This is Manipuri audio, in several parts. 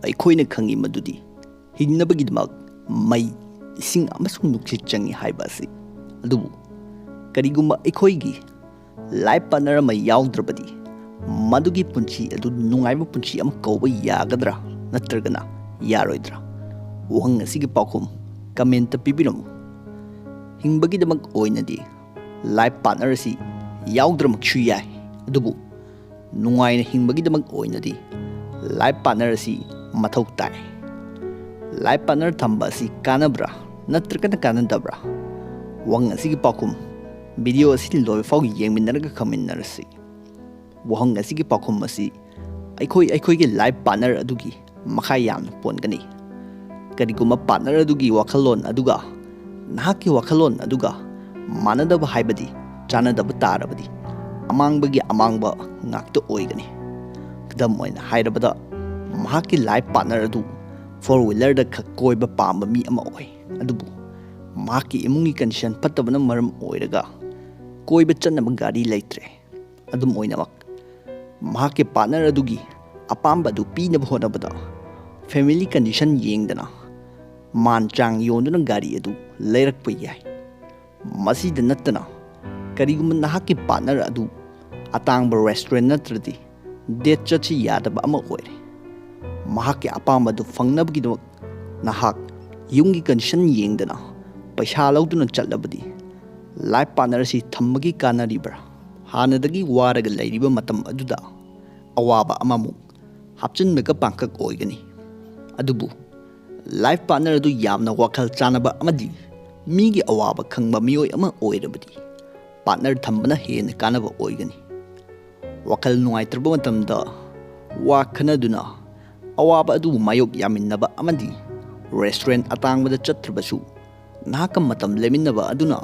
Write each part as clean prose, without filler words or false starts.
ꯑꯩꯈꯣꯏꯅ ꯈꯪꯉꯤ ꯃꯗꯨꯗꯤ ꯍꯤꯡꯅꯕꯒꯤꯗꯃꯛ ꯃꯩ, ꯏꯁꯤꯡ ꯑꯃꯁꯨꯡ ꯅꯨꯡꯁꯤꯠ ꯆꯪꯏ ꯍꯥꯏꯕ ꯑꯁꯤ꯫ ꯑꯗꯨꯕꯨ ꯀꯔꯤꯒꯨꯝꯕ ꯑꯩꯈꯣꯏꯒꯤ ꯂꯥꯏꯐ ꯄꯥꯔꯠꯅꯔ ꯑꯃ ꯌꯥꯎꯗ꯭ꯔꯕꯗꯤ ꯃꯗꯨꯒꯤ ꯄꯨꯟꯁꯤ ꯑꯗꯨ ꯅꯨꯡꯉꯥꯏꯕ ꯄꯨꯟꯁꯤ ꯑꯃ ꯀꯧꯕ ꯌꯥꯒꯗ꯭ꯔꯥ ꯅꯠꯇ꯭ꯔꯒꯅ ꯌꯥꯔꯣꯏꯗ꯭ꯔꯥ? ꯋꯥꯍꯪ ꯑꯁꯤꯒꯤ ꯄꯥꯎꯈꯨꯝ ꯀꯃꯦꯟꯇ ꯄꯤꯕꯤꯔꯝꯃꯨ꯫ ꯍꯤꯡꯕꯒꯤꯗꯃꯛ ꯑꯣꯏꯅꯗꯤ ꯂꯥꯏꯐ ꯄꯥꯔꯠꯅꯔ ꯑꯁꯤ ꯌꯥꯎꯗ꯭ꯔꯃꯛꯁꯨ ꯌꯥꯏ, ꯑꯗꯨꯕꯨ ꯅꯨꯡꯉꯥꯏꯅ ꯍꯤꯡꯕꯒꯤꯗꯃꯛ ꯑꯣꯏꯅꯗꯤ ꯂꯥꯏꯐ ꯄꯥꯔꯠꯅꯔ ꯑꯁꯤ ꯃꯊꯧ ꯇꯥꯏ꯫ ꯂꯥꯏꯐ ꯄꯥꯔꯠꯅꯔ ꯊꯝꯕ ꯑꯁꯤ ꯀꯥꯟꯅꯕ꯭ꯔꯥ ꯅꯠꯇ꯭ꯔꯒꯅ ꯀꯥꯟꯅꯗꯕ꯭ꯔꯥ? ꯋꯥꯍꯪ ꯑꯁꯤꯒꯤ ꯄꯥꯎꯈꯨꯝ ꯚꯤꯗꯤꯑꯣ ꯑꯁꯤ ꯂꯣꯏꯕ ꯐꯥꯎ ꯌꯦꯡꯃꯤꯟꯅꯔꯒ ꯈꯪꯃꯤꯟꯅꯔꯁꯤ꯫ ꯋꯥꯍꯪ ꯑꯁꯤꯒꯤ ꯄꯥꯎꯈꯨꯝ ꯑꯁꯤ ꯑꯩꯈꯣꯏꯒꯤ ꯂꯥꯏꯐ ꯄꯥꯔꯠꯅꯔ ꯑꯗꯨꯒꯤ ꯃꯈꯥ ꯌꯥꯝꯅ ꯄꯣꯟꯒꯅꯤ꯫ ꯀꯔꯤꯒꯨꯝꯕ ꯄꯥꯔꯠꯅꯔ ꯑꯗꯨꯒꯤ ꯋꯥꯈꯜꯂꯣꯟ ꯑꯗꯨꯒ ꯅꯍꯥꯛꯀꯤ ꯋꯥꯈꯜꯂꯣꯟ ꯑꯗꯨꯒ ꯃꯥꯟꯅꯗꯕ ꯍꯥꯏꯕꯗꯤ ꯆꯥꯟꯅꯗꯕ ꯇꯥꯔꯕꯗꯤ ꯑꯃꯥꯡꯕꯒꯤ ꯑꯃꯥꯡꯕ ꯉꯥꯛꯇ ꯑꯣꯏꯒꯅꯤ꯫ ꯈꯨꯗꯝ ꯑꯣꯏꯅ ꯍꯥꯏꯔꯕꯗ, ꯃꯍꯥꯛꯀꯤ ꯂꯥꯏꯐ ꯄꯥꯔꯠꯅꯔ ꯑꯗꯨ 4-wheeler ꯈꯛ ꯀꯣꯏꯕ ꯄꯥꯝꯕ ꯃꯤ ꯑꯃ ꯑꯣꯏ, ꯑꯗꯨꯕꯨ ꯃꯍꯥꯛꯀꯤ ꯏꯃꯨꯡꯒꯤ ꯀꯟꯗꯤꯁꯟ ꯐꯠꯇꯕꯅ ꯃꯔꯝ ꯑꯣꯏꯔꯒ ꯀꯣꯏꯕ ꯆꯠꯅꯕ ꯒꯥꯔꯤ ꯂꯩꯇ꯭ꯔꯦ꯫ ꯑꯗꯨꯝ ꯑꯣꯏꯅꯃꯛ ꯃꯍꯥꯛꯀꯤ ꯄꯥꯔꯠꯅꯔ ꯑꯗꯨꯒꯤ ꯑꯄꯥꯝꯕ ꯑꯗꯨ ꯄꯤꯅꯕ ꯍꯣꯠꯅꯕꯗ ꯐꯦꯃꯤꯂꯤ ꯀꯟꯗꯤꯁꯟ ꯌꯦꯡꯗꯅ ꯃꯥꯟ ꯆꯥꯡ ꯌꯣꯟꯗꯨꯅ ꯒꯥꯔꯤ ꯑꯗꯨ ꯂꯩꯔꯛꯄ ꯌꯥꯏ꯫ ꯃꯁꯤꯗ ꯅꯠꯇꯅ ꯀꯔꯤꯒꯨꯝꯕ ꯅꯍꯥꯛꯀꯤ ꯄꯥꯔꯠꯅꯔ ꯑꯗꯨ ꯑꯇꯥꯡꯕ ꯔꯦꯁꯇꯨꯔꯦꯟꯠ ꯅꯠꯇ꯭ꯔꯗꯤ ꯗꯦꯠ ꯆꯠꯁꯤ ꯌꯥꯗꯕ ꯑꯃ ꯑꯣꯏꯔꯦ꯫ ꯃꯍꯥꯛꯀꯤ ꯑꯄꯥꯝꯕ ꯑꯗꯨ ꯐꯪꯅꯕꯒꯤꯗꯃꯛ ꯅꯍꯥꯛ ꯌꯨꯝꯒꯤ ꯀꯟꯗꯤꯁꯟ ꯌꯦꯡꯗꯅ ꯄꯩꯁꯥ ꯂꯧꯗꯨꯅ ꯆꯠꯂꯕꯗꯤ ꯂꯥꯏꯐ ꯄꯥꯔꯠꯅꯔ ꯑꯁꯤ ꯊꯝꯕꯒꯤ ꯀꯥꯟꯅꯔꯤꯕ꯭ꯔꯥ? ꯍꯥꯟꯅꯗꯒꯤ ꯋꯥꯔꯒ ꯂꯩꯔꯤꯕ ꯃꯇꯝ ꯑꯗꯨꯗ ꯑꯋꯥꯕ ꯑꯃꯃꯨꯛ ꯍꯥꯞꯆꯤꯟꯕꯒ ꯄꯥꯡꯀꯛ ꯑꯣꯏꯒꯅꯤ꯫ ꯑꯗꯨꯕꯨ ꯂꯥꯏꯐ ꯄꯥꯔꯠꯅꯔ ꯑꯗꯨ ꯌꯥꯝꯅ ꯋꯥꯈꯜ ꯆꯥꯟꯅꯕ ꯑꯃꯗꯤ ꯃꯤꯒꯤ ꯑꯋꯥꯕ ꯈꯪꯕ ꯃꯤꯑꯣꯏ ꯑꯃ ꯑꯣꯏꯔꯕꯗꯤ ꯄꯥꯔꯠꯅꯔ ꯊꯝꯕꯅ ꯍꯦꯟꯅ ꯀꯥꯟꯅꯕ ꯑꯣꯏꯒꯅꯤ꯫ ꯋꯥꯈꯜ ꯅꯨꯡꯉꯥꯏꯇ꯭ꯔꯕ ꯃꯇꯝꯗ ꯋꯥ ꯈꯟꯅꯗꯨꯅ ꯑꯋꯥꯕ ꯑꯗꯨꯕꯨ ꯃꯥꯌꯣꯛ ꯌꯥꯃꯤꯟꯅꯕ ꯑꯃꯗꯤ ꯔꯦꯁꯇꯨꯔꯦꯟꯠ ꯑꯇꯥꯡꯕꯗ ꯆꯠꯇ꯭ꯔꯕꯁꯨ ꯅꯍꯥꯛꯀ ꯃꯇꯝ ꯂꯦꯟꯃꯤꯟꯅꯕ ꯑꯗꯨꯅ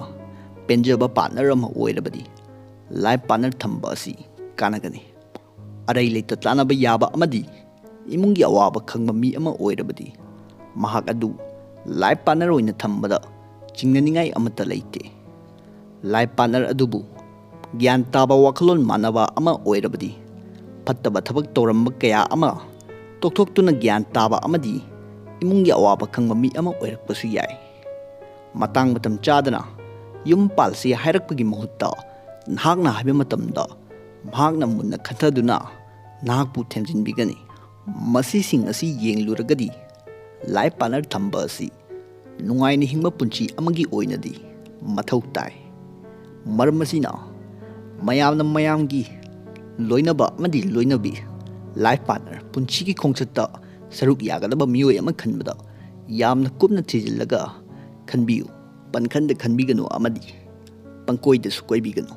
ꯄꯦꯟꯖꯕ ꯄꯥꯔꯠꯅꯔ ꯑꯃ ꯑꯣꯏꯔꯕꯗꯤ ꯂꯥꯏꯐ ꯄꯥꯔꯠꯅꯔ ꯊꯝꯕ ꯑꯁꯤ ꯀꯥꯟꯅꯒꯅꯤ꯫ ꯑꯔꯩ ꯂꯩꯇ ꯇꯥꯟꯅꯕ ꯌꯥꯕ ꯑꯃꯗꯤ ꯏꯃꯨꯡꯒꯤ ꯑꯋꯥꯕ ꯈꯪꯕ ꯃꯤ ꯑꯃ ꯑꯣꯏꯔꯕꯗꯤ ꯃꯍꯥꯛ ꯑꯗꯨ ꯂꯥꯏꯐ ꯄꯥꯔꯠꯅꯔ ꯑꯣꯏꯅ ꯊꯝꯕꯗ ꯆꯤꯡꯅꯅꯤꯡꯉꯥꯏ ꯑꯃꯠꯇ ꯂꯩꯇꯦ꯫ ꯂꯥꯏꯐ ꯄꯥꯔꯠꯅꯔ ꯑꯗꯨꯕꯨ ꯒ꯭ꯌꯥꯟ ꯇꯥꯕ ꯋꯥꯈꯜꯂꯣꯟ ꯃꯥꯟꯅꯕ ꯑꯃ ꯑꯣꯏꯔꯕꯗꯤ ꯐꯠꯇꯕ ꯊꯕꯛ ꯇꯧꯔꯝꯕ ꯀꯌా ꯑꯃ ꯇꯣꯛꯊꯣꯛꯇꯨꯅ ꯒ꯭ꯌꯥꯟ ꯇꯥꯕ ꯑꯃꯗꯤ ꯏꯃꯨꯡꯒꯤ ꯑꯋꯥꯕ ꯈꯪꯕ ꯃꯤ ꯑꯃ ꯑꯣꯏꯔꯛꯄꯁꯨ ꯌꯥꯏ꯫ ꯃꯇꯥꯡ ꯃꯇꯝ ꯆꯥꯗꯅ ꯌꯨꯝ ꯄꯥꯜꯁꯤ ꯍꯥꯏꯔꯛꯄꯒꯤ ꯃꯍꯨꯠꯇ ꯅꯍꯥꯛꯅ ꯍꯥꯏꯕ ꯃꯇꯝꯗ ꯃꯍꯥꯛꯅ ꯃꯨꯟꯅ ꯈꯟꯊꯗꯨꯅ ꯅꯍꯥꯛꯄꯨ ꯊꯦꯝꯖꯤꯟꯕꯤꯒꯅꯤ꯫ ꯃꯁꯤꯁꯤꯡ ꯑꯁꯤ ꯌꯦꯡꯂꯨꯔꯒꯗꯤ ꯂꯥꯏꯐ ꯄꯥꯔꯠꯅꯔ ꯊꯝꯕ ꯑꯁꯤ ꯅꯨꯡꯉꯥꯏꯅ ꯍꯤꯡꯕ ꯄꯨꯟꯁꯤ ꯑꯃꯒꯤ ꯑꯣꯏꯅꯗꯤ ꯃꯊꯧ ꯇꯥꯏ꯫ ꯃꯔꯝ ꯑꯁꯤꯅ ꯃꯌꯥꯝꯅ ꯃꯌꯥꯝꯒꯤ ꯂꯣꯏꯅꯕ ꯑꯃꯗꯤ ꯂꯣꯏꯅꯕꯤ ꯂꯥꯏꯐ ꯄꯥꯔꯠꯅꯔ ꯄꯨꯟꯁꯤꯒꯤ ꯈꯣꯡꯆꯠꯇ ꯁꯔꯨꯛ ꯌꯥꯒꯗꯕ ꯃꯤꯑꯣꯏ ꯑꯃ ꯈꯟꯕꯗ ꯌꯥꯝꯅ ꯀꯨꯞꯅ ꯊꯤꯖꯤꯜꯂꯒ ꯈꯟꯕꯤꯌꯨ꯫ ꯄꯟꯈꯟꯗ ꯈꯟꯕꯤꯒꯅꯨ ꯑꯃꯗꯤ ꯄꯪꯀꯣꯏꯗꯁꯨ ꯀꯣꯏꯕꯤꯒꯅꯨ꯫